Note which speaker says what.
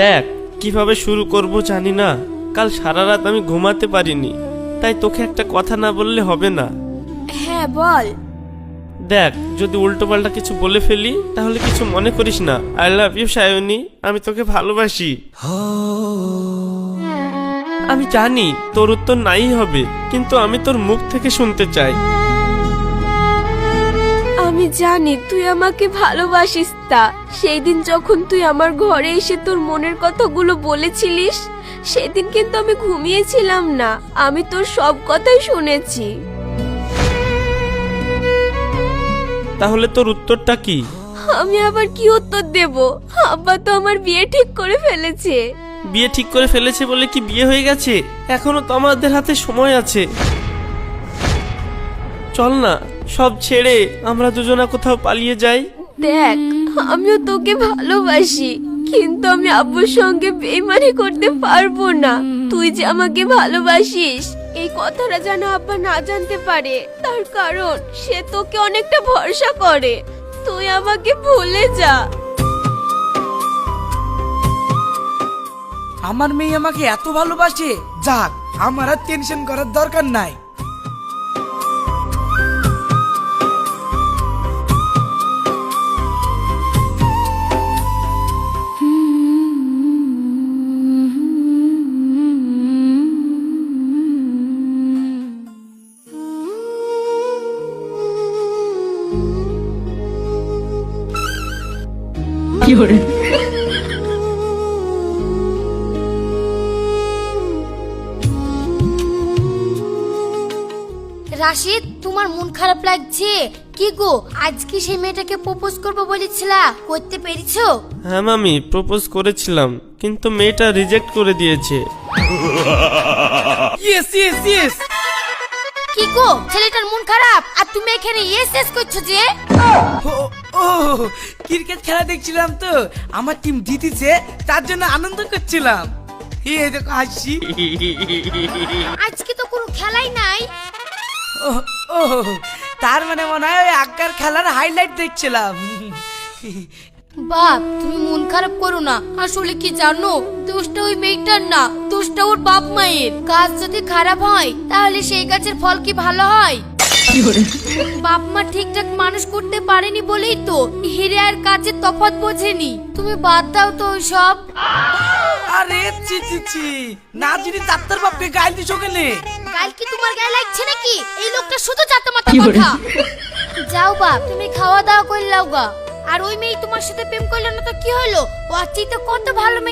Speaker 1: দেখ কিভাবে শুরু করব জানি না। কাল সারা রাত আমি ঘুমাতে পারিনি, তাই তোকে একটা কথা না বললে হবে না।
Speaker 2: হ্যাঁ বল।
Speaker 1: দেখ যদি উল্টোপাল্টা কিছু বলে ফেলি তাহলে কিছু মনে করিস না। আই লাভ ইউ সায়নী, আমি তোকে ভালোবাসি। আমি জানি তোর উত্তর নাই হবে, কিন্তু আমি তোর মুখ থেকে শুনতে চাই।
Speaker 2: আমি জানি তুই আমাকে ভালোবাসিস। তা সেই দিন যখন তুই আমার ঘরে এসে তোর মনের কথাগুলো বলেছিলিস, সেদিন কিন্তু আমি ঘুমিয়েছিলাম না। আমি তোর সব কথাই শুনেছি।
Speaker 1: তাহলে তোর উত্তরটা কি?
Speaker 2: আমি আবার কি উত্তর দেব? আব্বা তো আমার বিয়ে ঠিক করে ফেলেছে।
Speaker 1: বিয়ে ঠিক করে ফেলেছে বলে কি বিয়ে হয়ে গেছে? এখনো তো আমাদের হাতে সময় আছে। চল না, সব ছেড়ে আমরা দুজনা কোথাও পালিয়ে যাই।
Speaker 2: দেখ আমিও তোকে ভালোবাসি, কিন্তু আমি আব্বুর সঙ্গে বেইমানি করতে পারবো না। তুই যে আমাকে ভালোবাসিস এই কথাটা যেন আব্বা না জানতে পারে, তার কারণ সে তোকে অনেকটা ভরসা করে। তুই আমাকে ভুলে যা।
Speaker 3: আমার মেয়ে আমাকে এত ভালোবাসে, যাক আমার আর টেনশন করার দরকার নাই।
Speaker 4: রাশিদ, তোমার মন খারাপ লাগছে কি গো? আজ কি সেই মেয়েটাকে প্রপোজ করবে বলেছিলা, করতে পেরেছো?
Speaker 1: হ্যাঁ মামি, প্রপোজ করেছিলাম কিন্তু মেয়েটা রিজেক্ট করে দিয়েছে।
Speaker 3: Yes yes yes.
Speaker 4: কি গো, ছেলেটার মন খারাপ আর তুমি এখানে ইয়েস করছো যে?
Speaker 3: ও ক্রিকেট খেলা দেখছিলাম তো, আমার টিম জিতেছে তার জন্য আনন্দ করছিলাম। এই দেখো হাসি।
Speaker 4: আজকে তো কোনো খেলাই নাই।
Speaker 3: ও তার মানে মনে হয় ওই আক্কার খেলার হাইলাইট দেখছিলাম।
Speaker 4: বাপ, তুমি মন খারাপ করো না। আসলে কি জানো, দোষটা ওই মেয়েটার না, দোষটা ওর বাপ মায়ের। কাজ যদি খারাপ হয় তাহলে সেই গাছের ফল কি ভালো হয়? বাপ মা ঠিকঠাক মানুষ করতে পারেনি বলেই তো হিরে আর কাজের তফাৎ বোঝেনি। তুমি বাদ দাও তো সব।
Speaker 3: আরে চি চি চি, না যদি ডাক্তার বাপকে গাইল দিছো কেনে?
Speaker 4: কাল কি তোমার গায়ে লাগছে নাকি? এই লোকটা শুধু চাতা মাতা কথা। যাও বাপ, তুমি খাওয়া দাওয়া করে লাও গা। আর ওই মেয়ে তোমার সাথে প্রেম করলো না তো কি হলো? ও আছি তো কত ভালো মেয়ে।